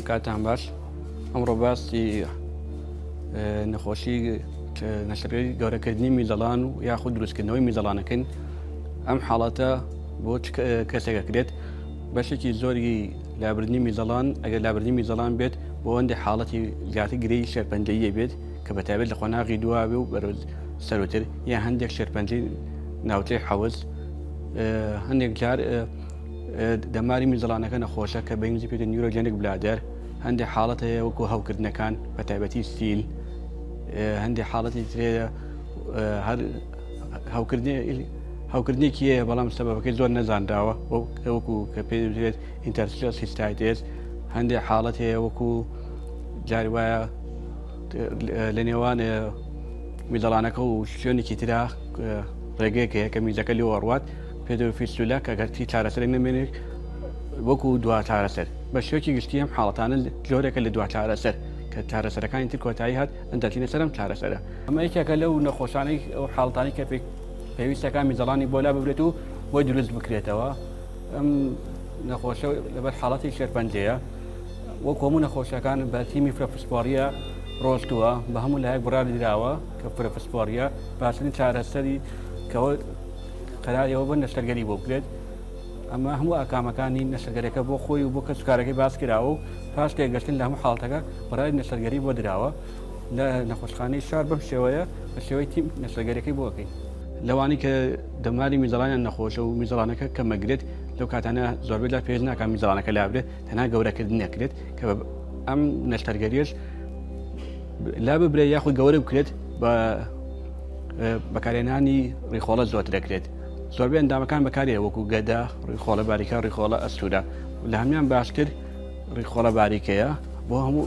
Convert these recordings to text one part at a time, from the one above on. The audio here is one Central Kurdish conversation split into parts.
کاتان باش ئەمڕۆ باسی نەخۆشی نەشتەرگەری گەورەکردنی میزەڵان و یاخود دروستکردنەوەی میزەڵانەکەن. ئەم حاڵەتە بۆ کەسێک ئەکرێت بەشێکی زۆری لابردنی میزەڵان ئەگەر لابردنی میزەڵان بێت بۆ ئەوەندە حاڵەتی زیاتر گرەی شێرپەنجەییە بێت کە بەتایبەت لە خۆناغی دوابێ و بەرەو سەرۆتر یان هەندێک شێرپەنجەی ناوچەی حەوز. هەندێک جار دەماری میزەڵانەکە نەخۆشە کە بە ئینگلیزی پێوتێت نیورۆجێنیک بلادەر. هەندێک حاڵەت هەیە وەکو هەوکردنەکان بەتایبەتی سیل. هەندێک حاڵەتی ترەیە هەر هەوکردنێکی هەیە بەڵام سەبەبەکەی زۆر نەزانراوە وەکو کە پێوترێت ئینتەرستیشەل سیستایتس. هەندێک حاڵەت هەیە وەکو جاری وایە لە نێوان میزەڵانەکە و شوێنێکی ترا ڕێگەیەک هەیە کە میزەکە لێ وەڕوات پێدەوە فیستولا کە گەرتی چارەسەرێک نەمێنێت وەکو دوا چارەسەر. بە شێوەیەکی گشتی ئەم حاڵەتانە جۆرێکە لە دوا چارەسەر کە چارەسەرەکانی تر کۆتایی هات ئەندەچینە سەرم چارەسەرە. ئەمە یەکێکە لەو نەخۆشانەی ئەو حاڵەتانی کە پێویستەکان میزەڵانی بۆ لا ببرێت و بۆی دروست بکرێتەوە. ئەم نەخۆشە لەبەر حاڵەتی شێرپەنجەیە وەکو هەموو نەخۆشیەکان بە تیمی فرەپسپۆریە ڕۆشتووە بە هەموو لایەک بڕاردراوە کە فرەپسپۆریە باشترین چارەسەری کەەوە قەرارەوە بە نەشتەرگەری بۆ بکرێت. ئەمە هەموو ئاکامەکانی نەشتەرگەریەکە بۆ خۆی و بۆ کەسوکارەکەی باس کراوە و پاش تێگەشتن لە هەموو حاڵەتەکە بەڕای نەشتەرگەری بۆ دراوە لە نەخۆشخانەی شار بەم شێوەیە بە شێوەی تیم نەشتەرگەریەکەی بۆکەین. لەوانی کە دەماری میزەڵانیان نەخۆشە و میزەڵانەکە کە مەگرێت لەو کاتانە زۆربەی لە پێش ناکات میزەڵانەکە لابرێت تەنها گەورەکردن نەکرێت کە ئەم نەشتەرگەریش لا ببرێت یاخود گەورە بکرێت بە بەکارهێنانی ڕیخۆڵە زۆر دەکرێت. زۆربەی ئەندامەکان بەکارێ وەکو گەدا، ڕیخۆڵە باریکە، ڕیخۆڵە ئەستورە. لە هەمیان باشتر ڕیخۆڵە باریکەیە بۆ هەموو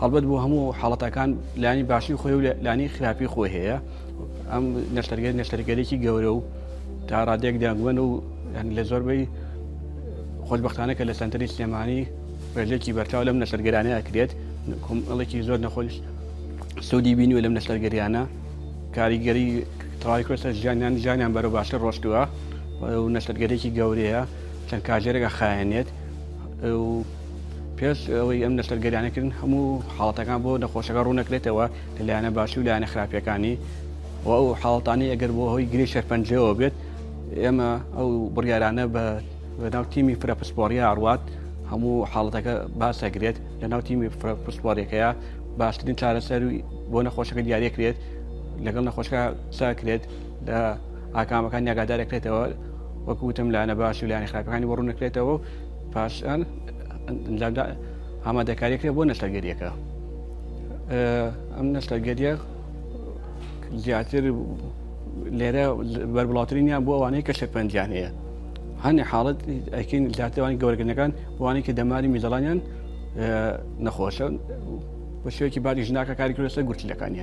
هەڵبەت بۆ هەموو حاڵەتەکان لانی باشی خۆی و لانی خراپی خۆی هەیە. ئەم نەشتەرگەرێکی گەورە و تا ڕادێک دەنگوەن و لە زۆربەی خۆشبەختانە کە لە سەنتەری سلێمانی ڕێژێکی بەرچاو لەم نەشتەرگەرانەیە ئەکرێت. کۆمەڵێکی زۆر نەخۆش سوودی بینی و لەم نەشتەرگەریانە کاریگەری تەواوی کۆسە ژیانیان بەرەو باشتر ڕۆشتووە و نەشتەرگەرێکی گەورەیە چەند کاژێرێکە خایەنێت و پێش ئەوەی ئەم نەشتەرگەریانەکردن هەموو حاڵەتەکان بۆ نەخۆشەکە ڕوونەکرێتەوە لەلایەنە باشی و لایەنە خراپیەکانی و ئەو حاڵەتانی ئەگەر بۆ هۆی گرێ شێرپەنجەوە بێت ئێمە ئەو بڕیارانە بە ناو تیمی فرەپسپۆریە ئاڕوات هەموو حاڵەتەکە باسەگرێت لە ناو تیمی فرەپسپۆریەکەیە باشترین چارەسەر بۆ نەخۆشەکە دیاریەکرێت لەگەڵ نەخۆشەکە ساکرێت لە ئاکامەکان یاگادارەکرێتەوە وەکوتم لایەنە باشی و لایەنە خراپەکانی بۆ ڕوونەکرێتەوە پاشان ئامادەکاریەکرێت بۆ نەشتەرگەریەکە. ئەم نەشتەرگەریە زیاتر لێرە بەربڵاوترینیان بۆ ئەوانەیە کە شێرپەنجیان هەیە. هەندێک حاڵەت ئەیکەین زیاترەوانی گەورەکردنەکان بۆوانی کە دەماری میزەڵانیان نەخۆشە بە شێوەیەکی باری ژناکە کاری کردوسەر گورچلەکانیان.